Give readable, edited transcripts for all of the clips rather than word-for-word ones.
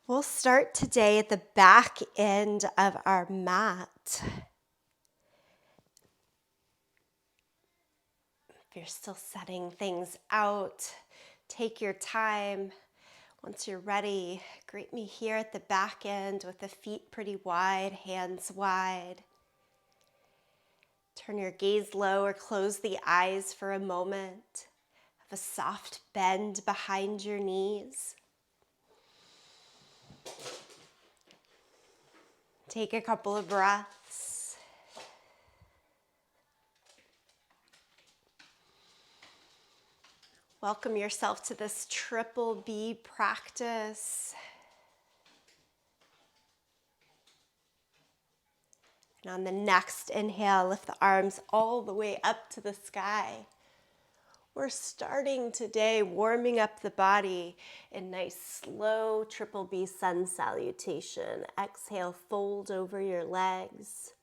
We'll start today at the back end of our mat. If you're still setting things out, take your time. Once you're ready, greet me here at the back end with the feet pretty wide, hands wide. Turn your gaze low or close the eyes for a moment. Have a soft bend behind your knees. Take a couple of breaths. Welcome yourself to this triple B practice. And on the next inhale, lift the arms all the way up to the sky. We're starting today warming up the body in nice slow triple B sun salutation. Exhale, fold over your legs.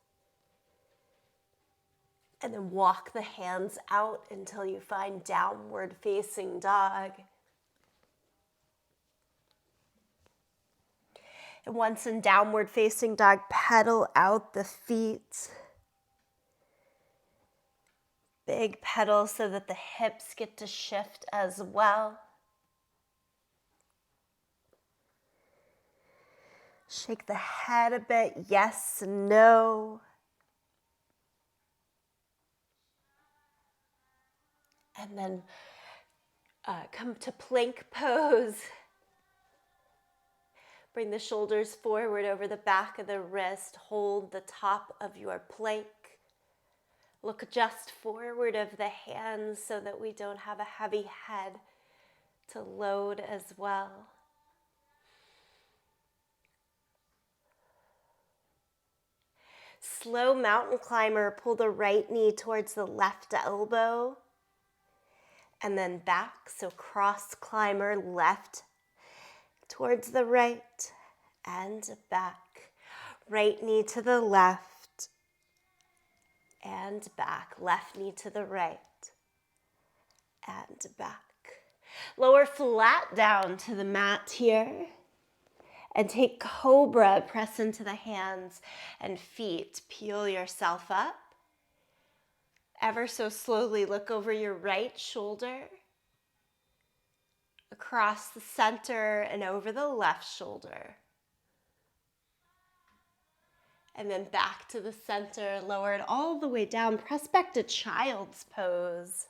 And then walk the hands out until you find downward facing dog. And once in downward facing dog, pedal out the feet. Big pedal so that the hips get to shift as well. Shake the head a bit, yes, no. And then come to plank pose. Bring the shoulders forward over the back of the wrist. Hold the top of your plank. Look just forward of the hands so that we don't have a heavy head to load as well. Slow mountain climber, pull the right knee towards the left elbow and then back. So cross climber, left towards the right and back. Right knee to the left and back. Left knee to the right and back. Lower flat down to the mat here. And take cobra, press into the hands and feet. Peel yourself up. Ever so slowly look over your right shoulder, across the center and over the left shoulder. And then back to the center, lower it all the way down. Press back to child's pose.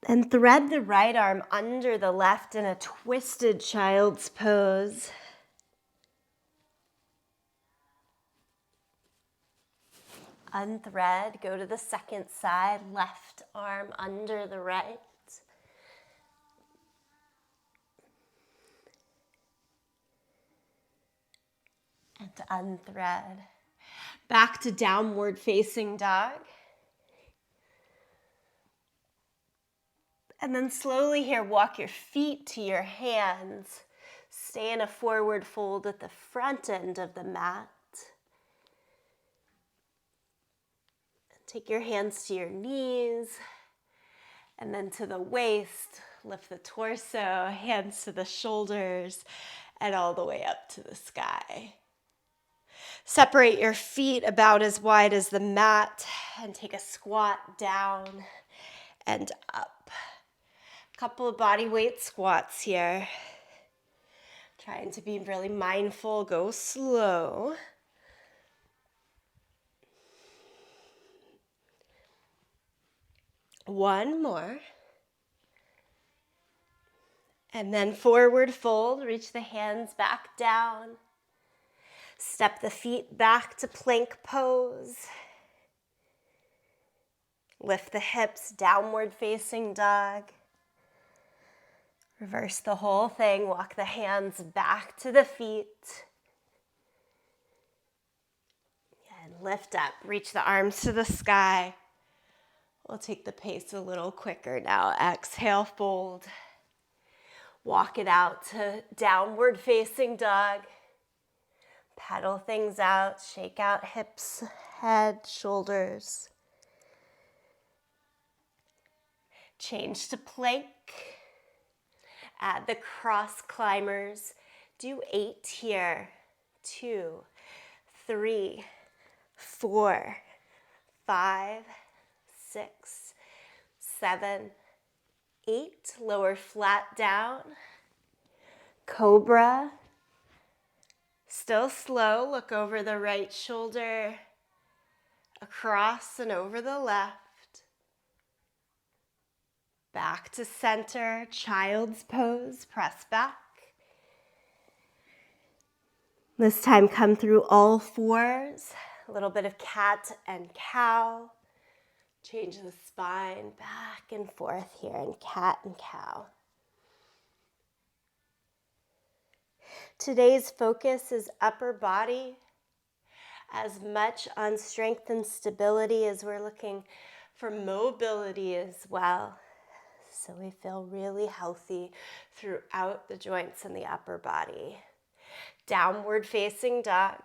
And thread the right arm under the left in a twisted child's pose. Unthread, go to the second side, left arm under the right. And unthread. Back to downward facing dog. And then slowly here, walk your feet to your hands. Stay in a forward fold at the front end of the mat. Take your hands to your knees and then to the waist. Lift the torso, hands to the shoulders, and all the way up to the sky. Separate your feet about as wide as the mat and take a squat down and up. Couple of body weight squats here. Trying to be really mindful, go slow. One more. And then forward fold, reach the hands back down. Step the feet back to plank pose. Lift the hips, downward facing dog. Reverse the whole thing, walk the hands back to the feet. And lift up, reach the arms to the sky. We'll take the pace a little quicker now. Exhale, fold. Walk it out to downward facing dog. Pedal things out, shake out hips, head, shoulders. Change to plank. Add the cross climbers. Do 8 here. 2, 3, 4, 5, 6, 7, 8. Lower flat down. Cobra. Still slow. Look over the right shoulder, across and over the left. Back to center, child's pose, press back. This time come through all fours, a little bit of cat and cow. Change the spine back and forth here in cat and cow. Today's focus is upper body, as much on strength and stability as we're looking for mobility as well. So we feel really healthy throughout the joints in the upper body. Downward facing dog.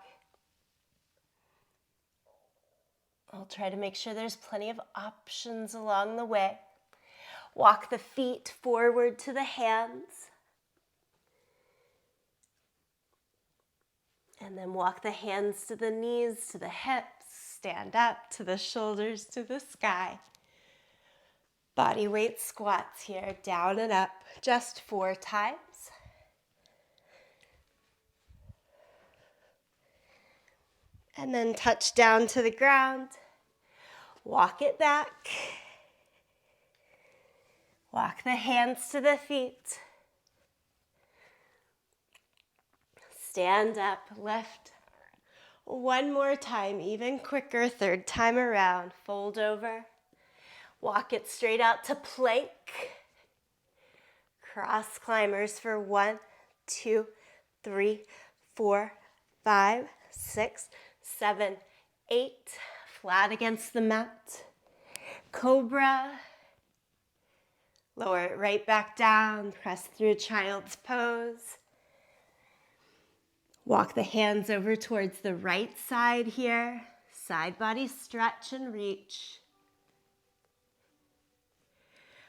I'll try to make sure there's plenty of options along the way. Walk the feet forward to the hands. And then walk the hands to the knees, to the hips. Stand up to the shoulders, to the sky. Body weight squats here, down and up, just 4 times. And then touch down to the ground. Walk it back. Walk the hands to the feet. Stand up, lift. One more time, even quicker, 3rd time around. Fold over. Walk it straight out to plank. Cross climbers for 1, 2, 3, 4, 5, 6, 7, 8. Flat against the mat. Cobra. Lower it right back down. Press through child's pose. Walk the hands over towards the right side here. Side body stretch and reach.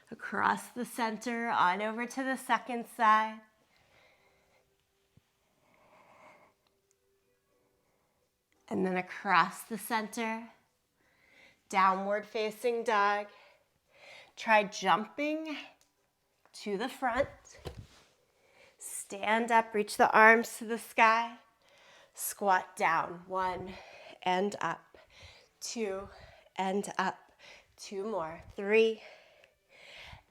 Across the center, on over to the second side. And then across the center, downward facing dog. Try jumping to the front. Stand up, reach the arms to the sky. Squat down, 1 and up, 2 and up, 2 more, 3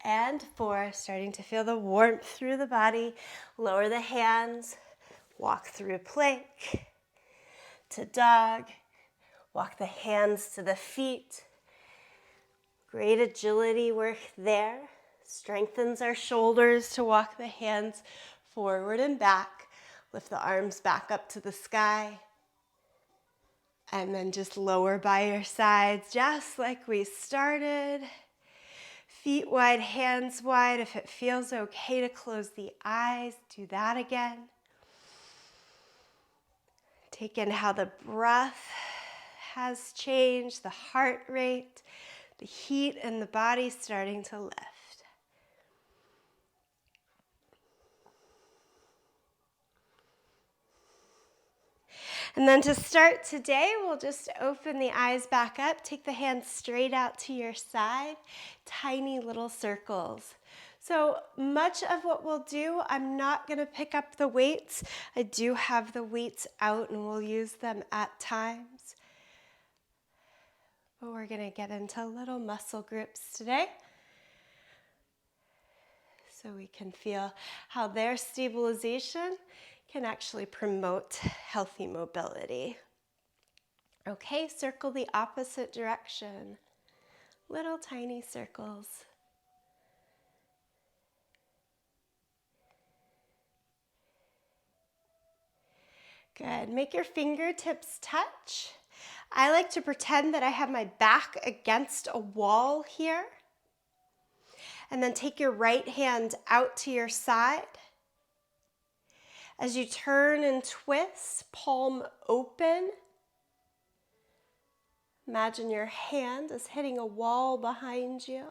and 4, starting to feel the warmth through the body. Lower the hands, walk through plank to dog. Walk the hands to the feet. Great agility work there. Strengthens our shoulders to walk the hands forward and back. Lift the arms back up to the sky. And then just lower by your sides, just like we started. Feet wide, hands wide. If it feels okay to close the eyes, do that again. Take in how the breath has changed, the heart rate, the heat in the body starting to lift. And then to start today, we'll just open the eyes back up, take the hands straight out to your side, tiny little circles. So much of what we'll do, I'm not going to pick up the weights. I do have the weights out and we'll use them at times. But we're going to get into little muscle groups today, so we can feel how their stabilization can actually promote healthy mobility. Okay, circle the opposite direction. Little tiny circles. Good. Make your fingertips touch. I like to pretend that I have my back against a wall here. And then take your right hand out to your side. As you turn and twist, palm open. Imagine your hand is hitting a wall behind you.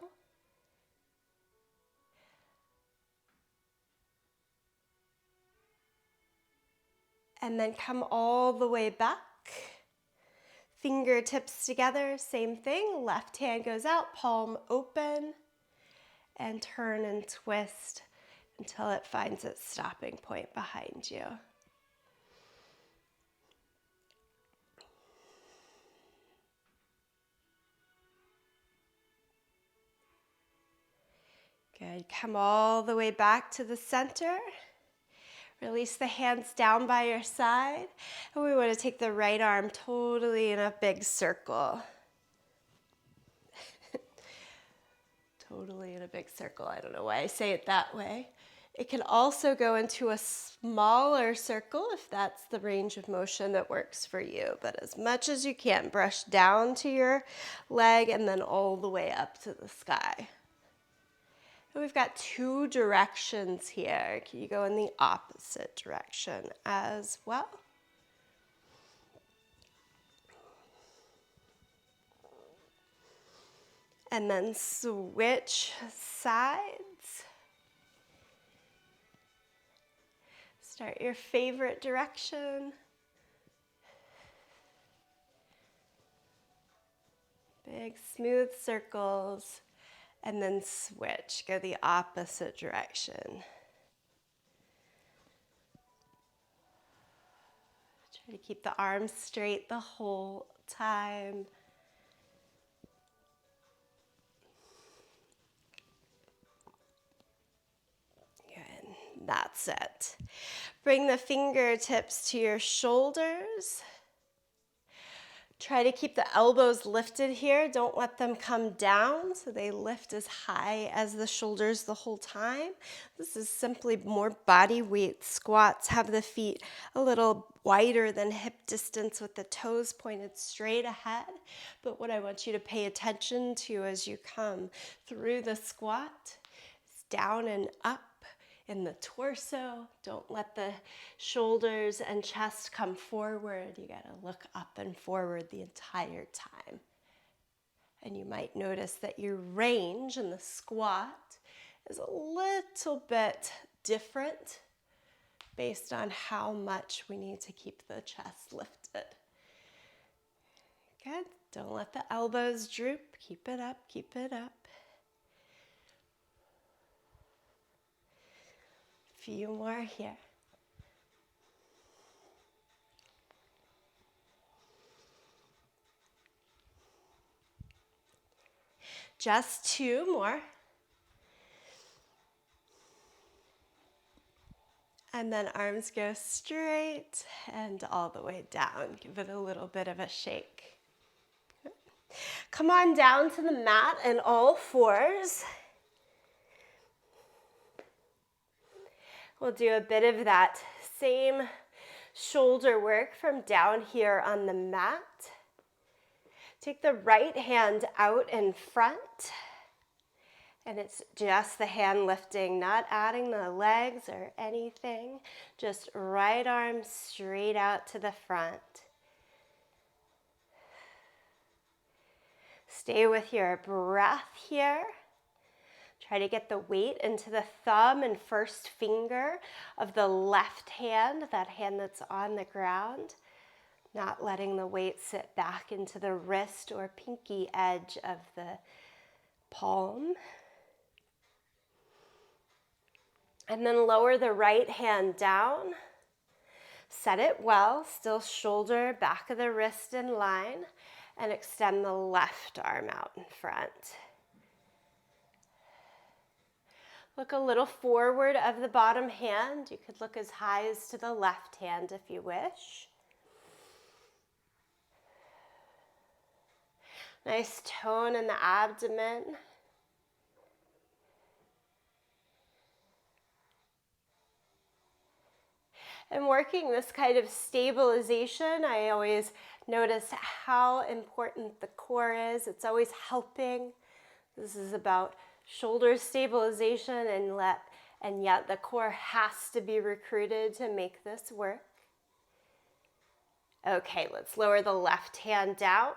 And then come all the way back. Fingertips together, same thing. Left hand goes out, palm open, and turn and twist until it finds its stopping point behind you. Good. Come all the way back to the center. Release the hands down by your side. And we want to take the right arm totally in a big circle. Totally in a big circle. I don't know why I say it that way. It can also go into a smaller circle if that's the range of motion that works for you. But as much as you can, brush down to your leg and then all the way up to the sky. And we've got two directions here. Can you go in the opposite direction as well? And then switch sides. Start your favorite direction. Big smooth circles. And then switch, go the opposite direction. Try to keep the arms straight the whole time. Good, that's it. Bring the fingertips to your shoulders. Try to keep the elbows lifted here. Don't let them come down so they lift as high as the shoulders the whole time. This is simply more body weight squats. Have the feet a little wider than hip distance with the toes pointed straight ahead. But what I want you to pay attention to as you come through the squat is down and up in the torso. Don't let the shoulders and chest come forward. You gotta look up and forward the entire time. And you might notice that your range in the squat is a little bit different based on how much we need to keep the chest lifted. Good. Don't let the elbows droop. Keep it up, keep it up. Few more here. Just two more. And then arms go straight and all the way down. Give it a little bit of a shake. Come on down to the mat in all fours. We'll do a bit of that same shoulder work from down here on the mat. Take the right hand out in front, and it's just the hand lifting, not adding the legs or anything, just right arm straight out to the front. Stay with your breath here. Try to get the weight into the thumb and first finger of the left hand, that hand that's on the ground, not letting the weight sit back into the wrist or pinky edge of the palm. And then lower the right hand down. Set it well, still shoulder, back of the wrist in line, and extend the left arm out in front. Look a little forward of the bottom hand. You could look as high as to the left hand if you wish. Nice tone in the abdomen. And working this kind of stabilization, I always notice how important the core is. It's always helping. This is about shoulder stabilization, and yet the core has to be recruited to make this work. Okay, let's lower the left hand down.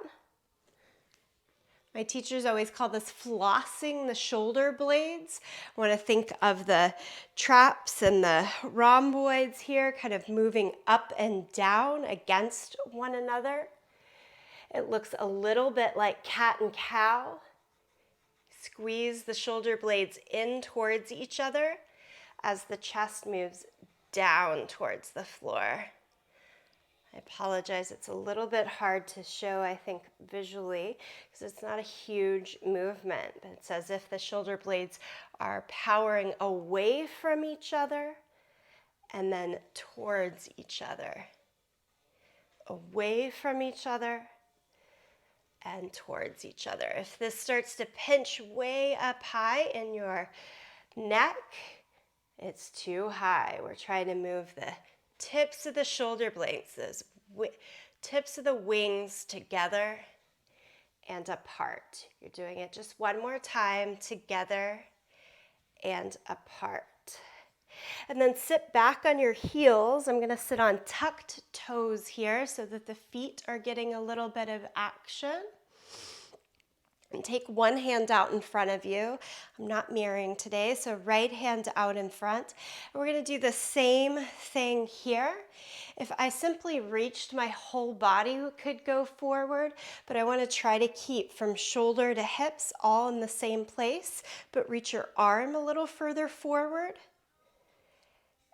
My teachers always call this flossing the shoulder blades. I want to think of the traps and the rhomboids here kind of moving up and down against one another. It looks a little bit like cat and cow. Squeeze the shoulder blades in towards each other as the chest moves down towards the floor. I apologize, it's a little bit hard to show, I think, visually, because it's not a huge movement, but it's as if the shoulder blades are powering away from each other and then towards each other. Away from each other and towards each other. If this starts to pinch way up high in your neck, it's too high. We're trying to move the tips of the shoulder blades, those tips of the wings together and apart. You're doing it just one more time, together and apart. And then sit back on your heels. I'm going to sit on tucked toes here so that the feet are getting a little bit of action. And take one hand out in front of you. I'm not mirroring today, so right hand out in front. And we're going to do the same thing here. If I simply reached, my whole body could go forward, but I want to try to keep from shoulder to hips all in the same place, but reach your arm a little further forward.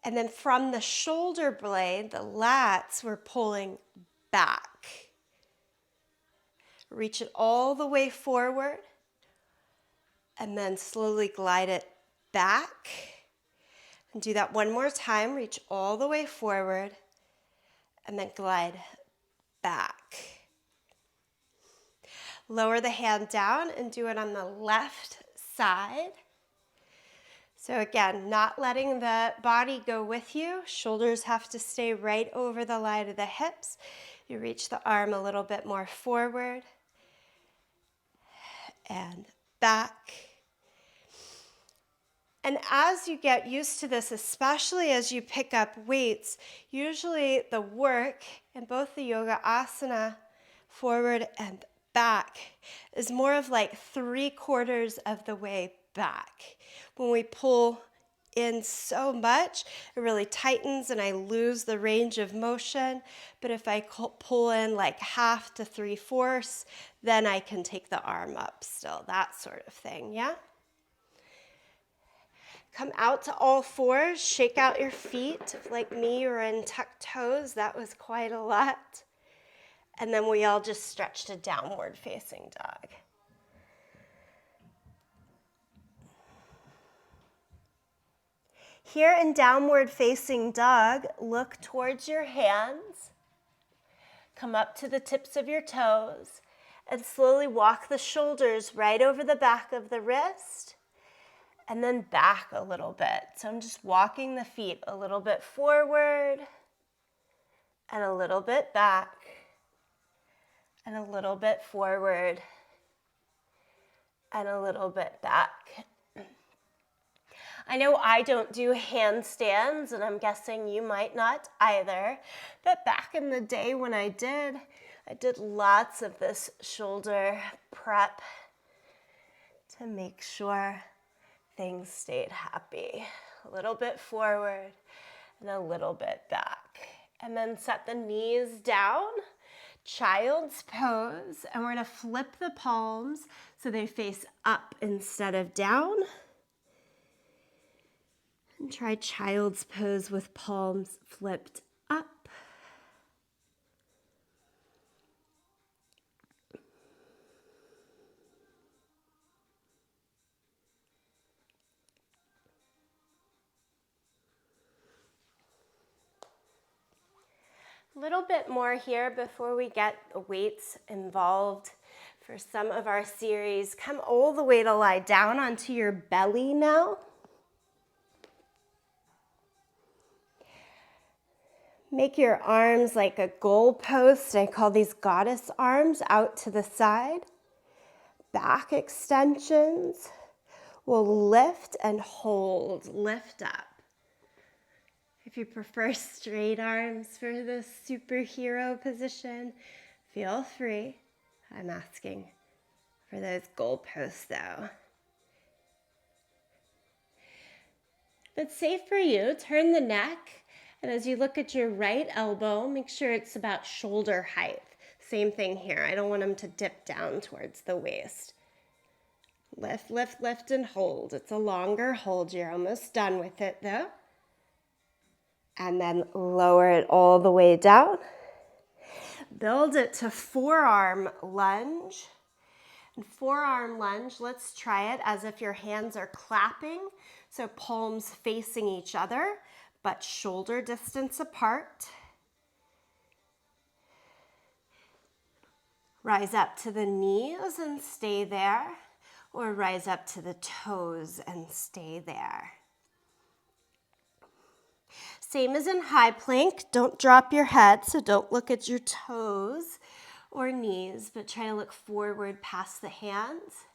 And then from the shoulder blade, the lats, we're pulling back. Reach it all the way forward and then slowly glide it back. And do that one more time. Reach all the way forward and then glide back. Lower the hand down and do it on the left side. So again, not letting the body go with you. Shoulders have to stay right over the line of the hips. You reach the arm a little bit more forward and back. And as you get used to this, especially as you pick up weights, usually the work in both the yoga asana, forward and back, is more of like 3/4 of the way back. When we pull in so much, it really tightens and I lose the range of motion. But if I pull in like 1/2 to 3/4, then I can take the arm up still, that sort of thing, yeah? Come out to all fours, shake out your feet. If like me, you're in tucked toes, that was quite a lot. And then we all just stretch to downward facing dog. Here in downward facing dog, look towards your hands. Come up to the tips of your toes and slowly walk the shoulders right over the back of the wrist and then back a little bit. So I'm just walking the feet a little bit forward and a little bit back and a little bit forward and a little bit back. I know I don't do handstands, and I'm guessing you might not either, but back in the day when I did lots of this shoulder prep to make sure things stayed happy. A little bit forward and a little bit back. And then set the knees down, child's pose, and we're gonna flip the palms so they face up instead of down. And try child's pose with palms flipped up. A little bit more here before we get the weights involved for some of our series. Come all the way to lie down onto your belly now. Make your arms like a goalpost. I call these goddess arms out to the side. Back extensions. We'll lift and hold, lift up. If you prefer straight arms for the superhero position, feel free. I'm asking for those goalposts though. If it's safe for you, turn the neck, and as you look at your right elbow, make sure it's about shoulder height. Same thing here. I don't want them to dip down towards the waist. Lift, lift, lift, and hold. It's a longer hold. You're almost done with it though. And then lower it all the way down. Build it to forearm lunge. And forearm lunge, let's try it as if your hands are clapping. So palms facing each other, but shoulder distance apart. Rise up to the knees and stay there, or rise up to the toes and stay there. Same as in high plank, don't drop your head, so don't look at your toes or knees, but try to look forward past the hands.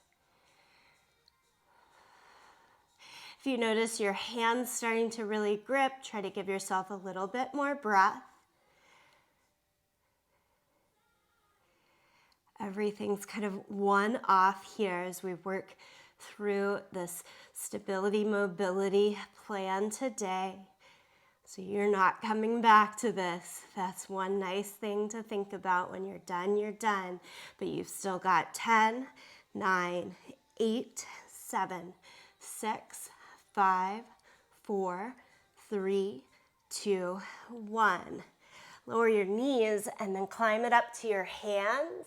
If you notice your hands starting to really grip, try to give yourself a little bit more breath. Everything's kind of one off here as we work through this stability mobility plan today. So you're not coming back to this. That's one nice thing to think about. When you're done, you're done. But you've still got 10, 9, 8, 7, 6, 5, 4, 3, 2, 1. Lower your knees and then climb it up to your hands.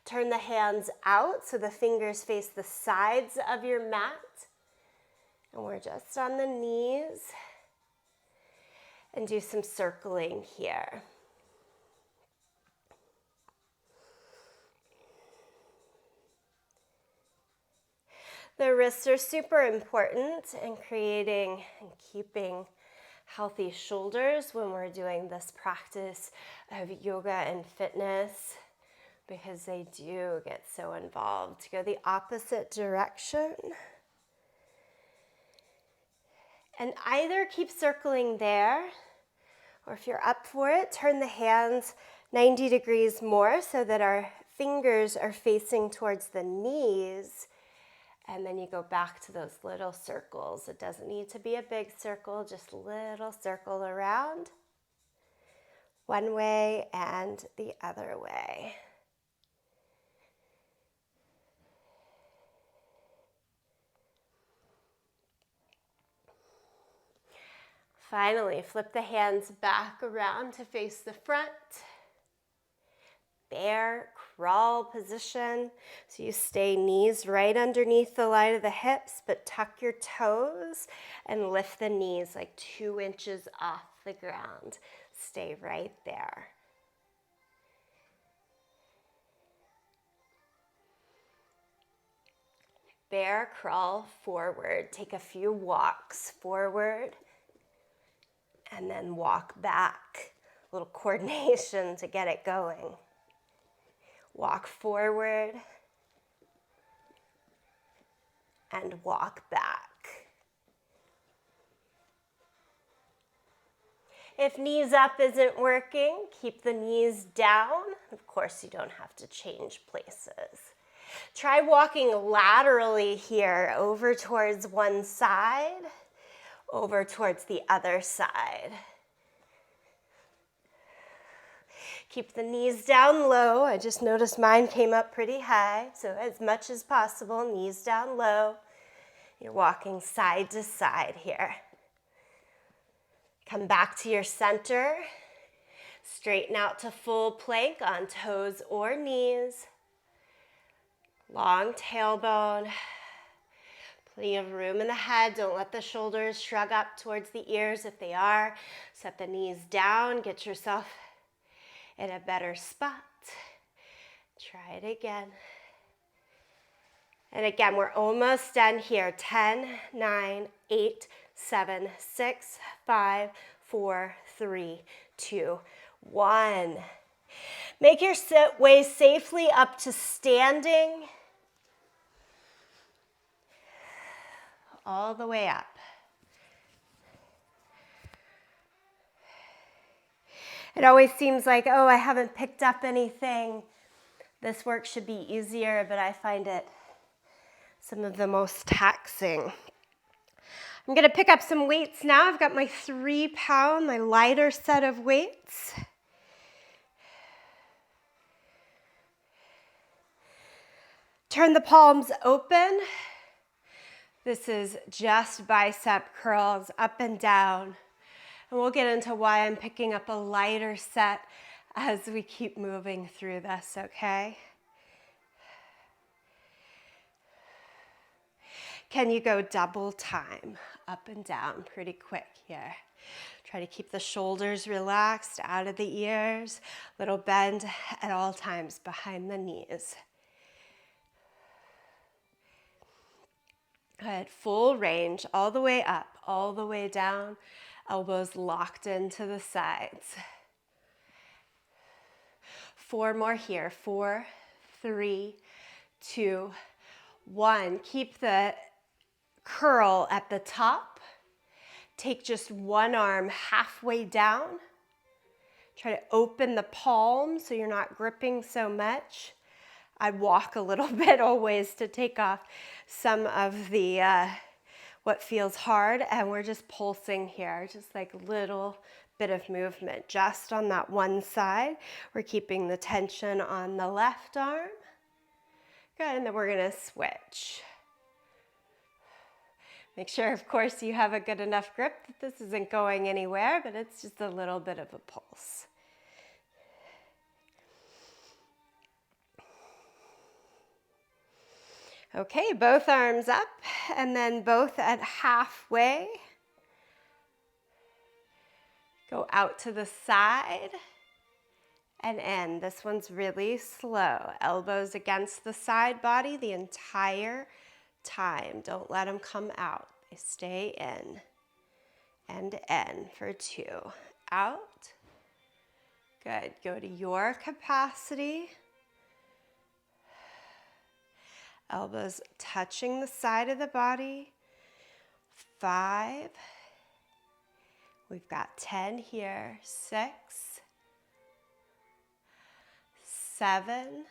Turn the hands out so the fingers face the sides of your mat. And we're just on the knees. And do some circling here. The wrists are super important in creating and keeping healthy shoulders when we're doing this practice of yoga and fitness, because they do get so involved. To go the opposite direction. And either keep circling there, or if you're up for it, turn the hands 90 degrees more so that our fingers are facing towards the knees. And then you go back to those little circles. It doesn't need to be a big circle, just a little circle around. One way and the other way. Finally, flip the hands back around to face the front. Bear crawl position. So you stay knees right underneath the line of the hips, but tuck your toes and lift the knees like 2 inches off the ground. Stay right there. Bear crawl forward. Take a few walks forward and then walk back. A little coordination to get it going. Walk forward and walk back. If knees up isn't working, keep the knees down. Of course, you don't have to change places. Try walking laterally here, over towards one side, over towards the other side. Keep the knees down low. I just noticed mine came up pretty high, so as much as possible, knees down low. You're walking side to side here. Come back to your center. Straighten out to full plank on toes or knees. Long tailbone. Plenty of room in the head. Don't let the shoulders shrug up towards the ears if they are. Set the knees down. Get yourself in a better spot. Try it again. And again, we're almost done here. 10, 9, 8, 7, 6, 5, 4, 3, 2, 1. Make your way safely up to standing. All the way up. It always seems like, oh, I haven't picked up anything This work should be easier, but I find it some of the most taxing. I'm gonna pick up some weights now. I've got my 3-pound, my lighter set of weights. Turn the palms open. This is just bicep curls up and down. And we'll get into why I'm picking up a lighter set as we keep moving through this, okay? Can you go double time, up and down, pretty quick here? Try to keep the shoulders relaxed out of the ears, little bend at all times behind the knees. Good, full range, all the way up, all the way down, elbows locked into the sides. 4 more here, 4, 3, 2, 1. Keep the curl at the top. Take just one arm halfway down. Try to open the palm so you're not gripping so much. I'd walk a little bit always to take off some of the what feels hard, and we're just pulsing here, just like a little bit of movement just on that one side. We're keeping the tension on the left arm. Good, and then we're gonna switch. Make sure, of course, you have a good enough grip that this isn't going anywhere, but it's just a little bit of a pulse. Okay, both arms up, and then both at halfway. Go out to the side and in. This one's really slow. Elbows against the side body the entire time. Don't let them come out. They stay in and in for 2. Out. Good. Go to your capacity. Elbows touching the side of the body. 5. We've got 10 here. 6, 7,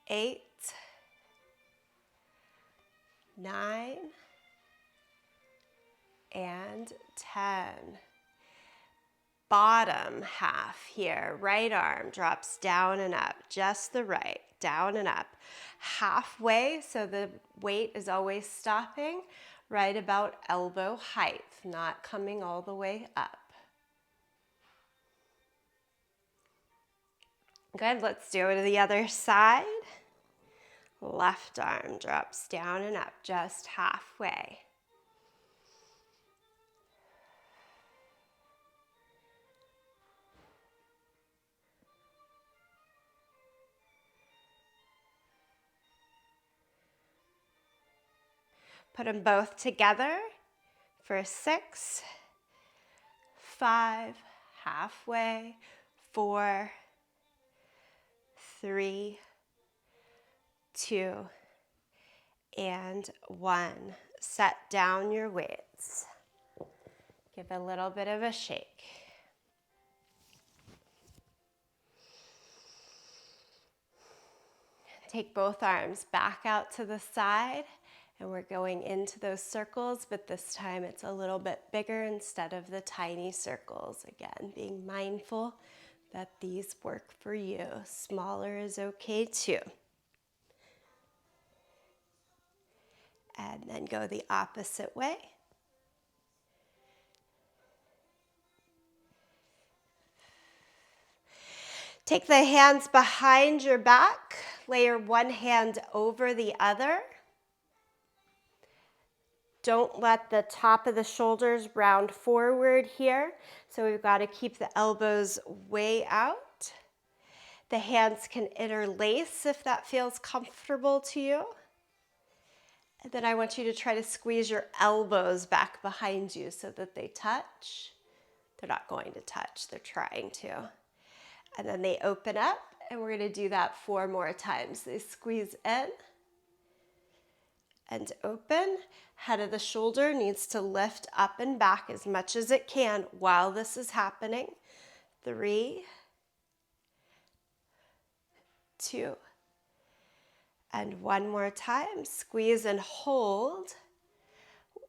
8, 9, and 10. Bottom half here. Right arm drops down and up, just the right, down and up. Halfway, so the weight is always stopping right about elbow height, not coming all the way up. Good, let's do it to the other side. Left arm drops down and up, just halfway. Put them both together for 6, 5, halfway, 4, 3, 2, and 1. Set down your weights. Give a little bit of a shake. Take both arms back out to the side, and we're going into those circles, but this time it's a little bit bigger instead of the tiny circles. Again, being mindful that these work for you. Smaller is okay too. And then go the opposite way. Take the hands behind your back. Layer one hand over the other. Don't let the top of the shoulders round forward here. So we've got to keep the elbows way out. The hands can interlace if that feels comfortable to you. And then I want you to try to squeeze your elbows back behind you so that they touch. They're not going to touch, they're trying to. And then they open up, and we're going to do that 4 more times. They squeeze in and open. Head of the shoulder needs to lift up and back as much as it can while this is happening. 3, 2. And one more time, squeeze and hold.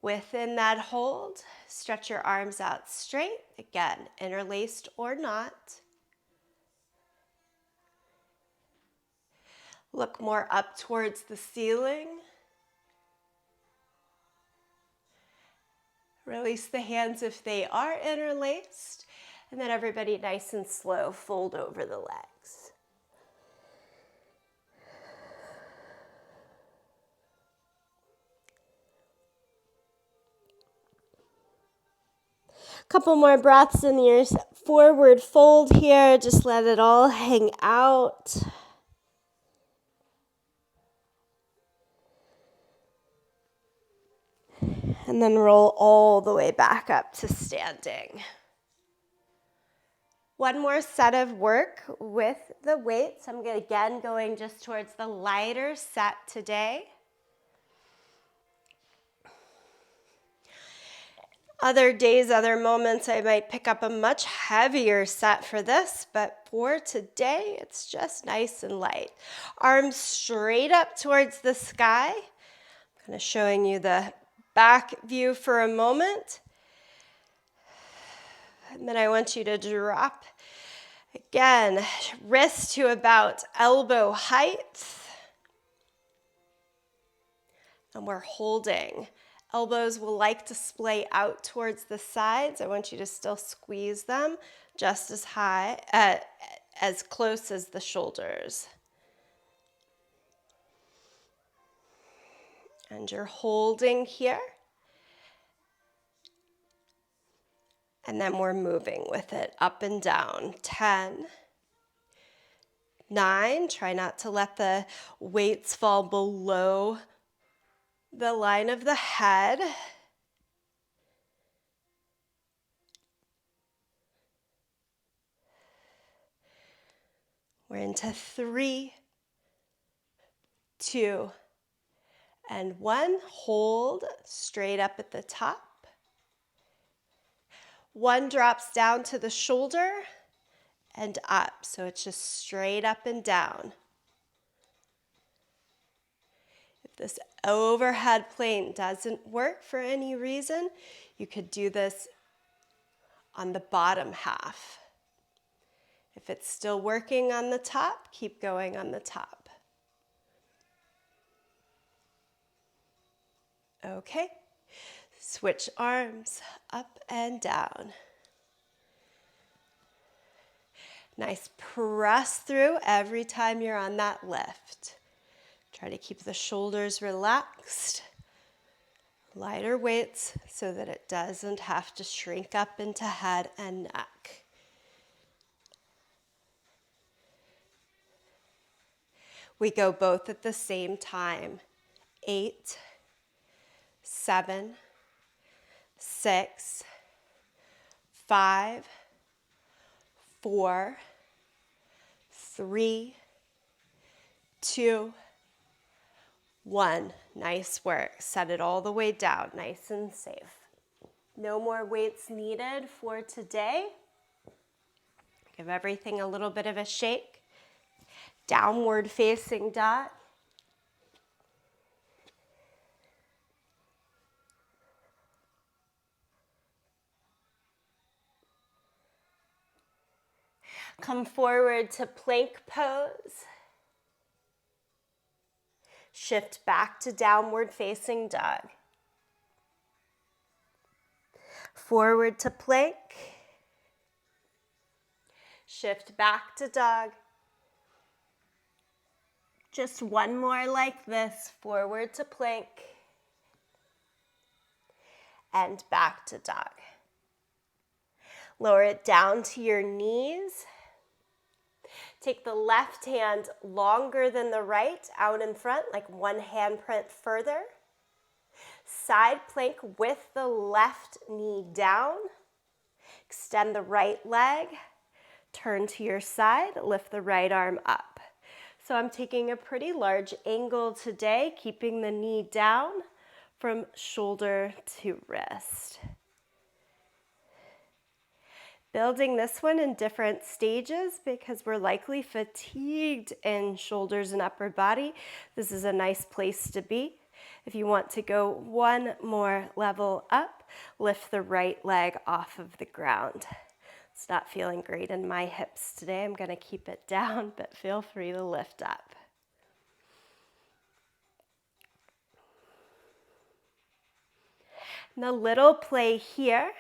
Within that hold, stretch your arms out straight. Again, interlaced or not. Look more up towards the ceiling. Release the hands if they are interlaced. And then everybody nice and slow, fold over the legs. Couple more breaths in your forward fold here. Just let it all hang out. And then roll all the way back up to standing. One more set of work with the weights. I'm again going just towards the lighter set today. Other days, other moments, I might pick up a much heavier set for this, but for today, it's just nice and light. Arms straight up towards the sky. I'm kind of showing you the back view for a moment. And then I want you to drop, again, wrist to about elbow height. And we're holding. Elbows will like to splay out towards the sides. I want you to still squeeze them just as high, as close as the shoulders. And you're holding here. And then we're moving with it up and down. 10, 9, try not to let the weights fall below the line of the head. We're into 3, 2, and 1. Hold straight up at the top. 1 drops down to the shoulder and up, so it's just straight up and down. If this overhead plane doesn't work for any reason, you could do this on the bottom half. If it's still working on the top, keep going on the top. Okay, switch arms up and down. Nice press through every time you're on that lift. Try to keep the shoulders relaxed. Lighter weights so that it doesn't have to shrink up into head and neck. We go both at the same time. 8, 7, 6, 5, 4, 3, 2, 1. Nice work. Set it all the way down, nice and safe. No more weights needed for today. Give everything a little bit of a shake. Downward facing dog. Come forward to plank pose. Shift back to downward facing dog. Forward to plank. Shift back to dog. Just one more like this. Forward to plank. And back to dog. Lower it down to your knees. Take the left hand longer than the right out in front, like one handprint further. Side plank with the left knee down. Extend the right leg. Turn to your side. Lift the right arm up. So I'm taking a pretty large angle today, keeping the knee down from shoulder to wrist. Building this one in different stages because we're likely fatigued in shoulders and upper body. This is a nice place to be. If you want to go one more level up, lift the right leg off of the ground. It's not feeling great in my hips today. I'm going to keep it down, but feel free to lift up. And a little play here.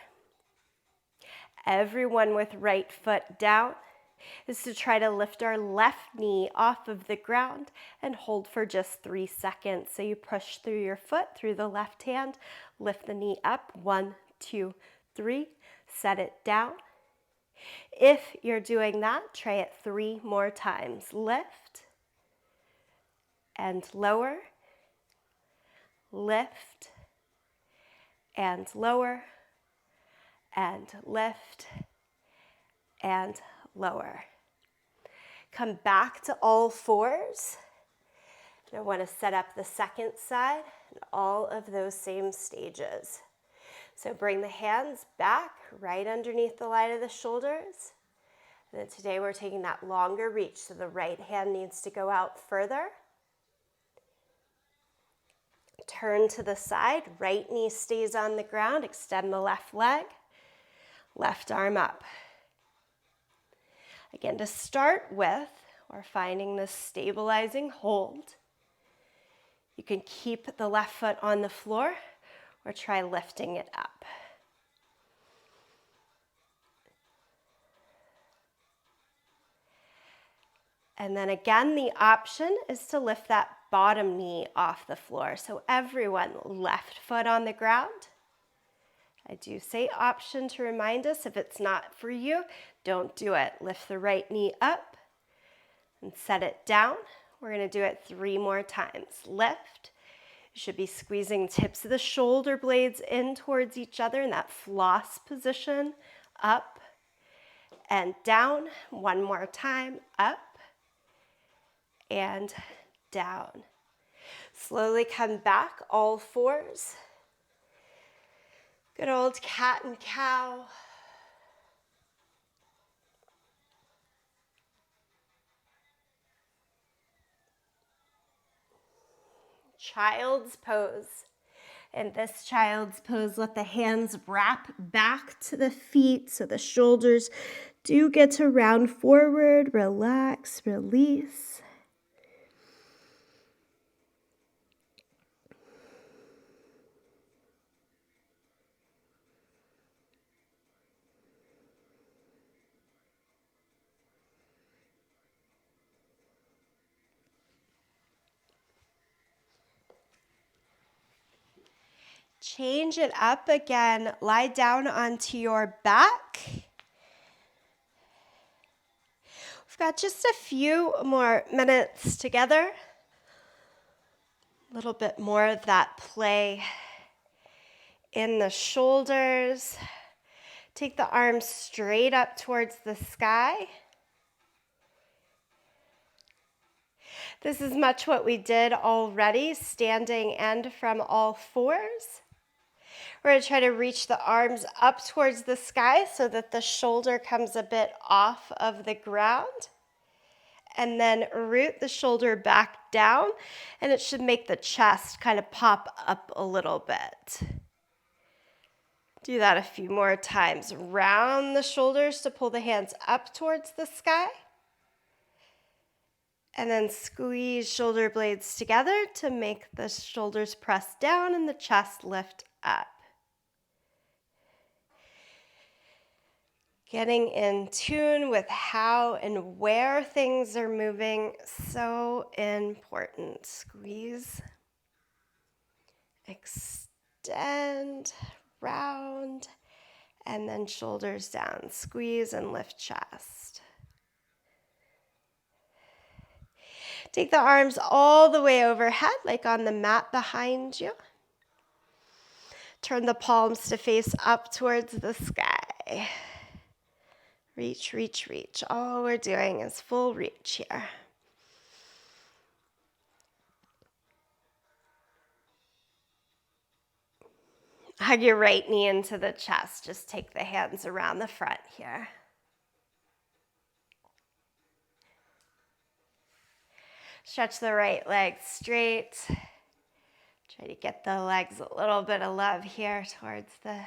Everyone with right foot down is to try to lift our left knee off of the ground and hold for just 3 seconds. So you push through your foot, through the left hand, lift the knee up, 1, 2, 3, set it down. If you're doing that, try it 3 more times. Lift and lower, lift and lower, and lift and lower. Come back to all fours. And I want to set up the second side and all of those same stages. So bring the hands back right underneath the line of the shoulders. And then today we're taking that longer reach, so the right hand needs to go out further. Turn to the side, right knee stays on the ground, extend the left leg. Left arm up. Again, to start with, we're finding this stabilizing hold. You can keep the left foot on the floor or try lifting it up. And then again, the option is to lift that bottom knee off the floor. So everyone, left foot on the ground. I do say option to remind us if it's not for you, don't do it. Lift the right knee up and set it down. We're going to do it 3 more times. Lift. You should be squeezing tips of the shoulder blades in towards each other in that floss position. Up and down. 1 more time. Up and down. Slowly come back, all fours. Good old cat and cow. Child's pose. In this child's pose, let the hands wrap back to the feet so the shoulders do get to round forward. Relax, release. Change it up again. Lie down onto your back. We've got just a few more minutes together. A little bit more of that play in the shoulders. Take the arms straight up towards the sky. This is much what we did already, standing and from all fours. We're going to try to reach the arms up towards the sky so that the shoulder comes a bit off of the ground. And then root the shoulder back down, and it should make the chest kind of pop up a little bit. Do that a few more times. Round the shoulders to pull the hands up towards the sky. And then squeeze shoulder blades together to make the shoulders press down and the chest lift up. Getting in tune with how and where things are moving, so important. Squeeze, extend, round, and then shoulders down. Squeeze and lift chest. Take the arms all the way overhead, like on the mat behind you. Turn the palms to face up towards the sky. Reach, reach, reach. All we're doing is full reach here. Hug your right knee into the chest. Just take the hands around the front here. Stretch the right leg straight. Try to get the legs a little bit of love here towards the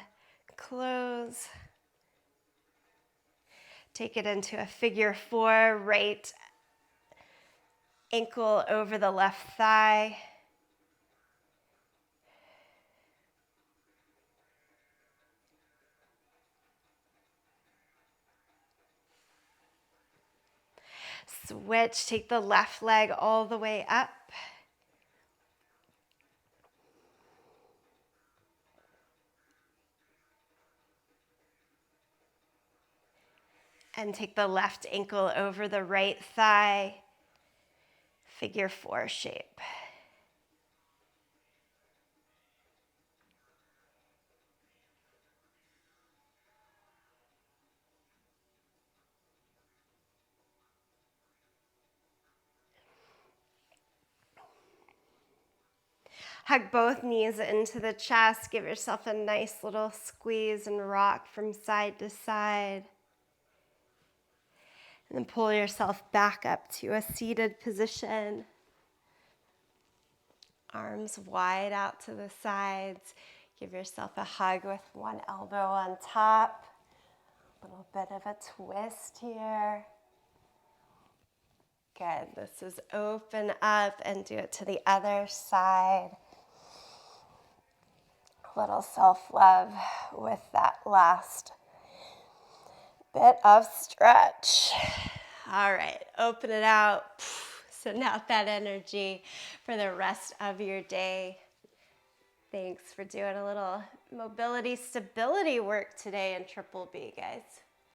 close. Take it into a figure four, right ankle over the left thigh. Switch, take the left leg all the way up. And take the left ankle over the right thigh, figure four shape. Hug both knees into the chest. Give yourself a nice little squeeze and rock from side to side. And then pull yourself back up to a seated position. Arms wide out to the sides. Give yourself a hug with one elbow on top. A little bit of a twist here. Good. This is open up and do it to the other side. Little self-love with that last bit of stretch. All right, open it out. Send out that energy for the rest of your day. Thanks for doing a little mobility stability work today in Triple B, guys.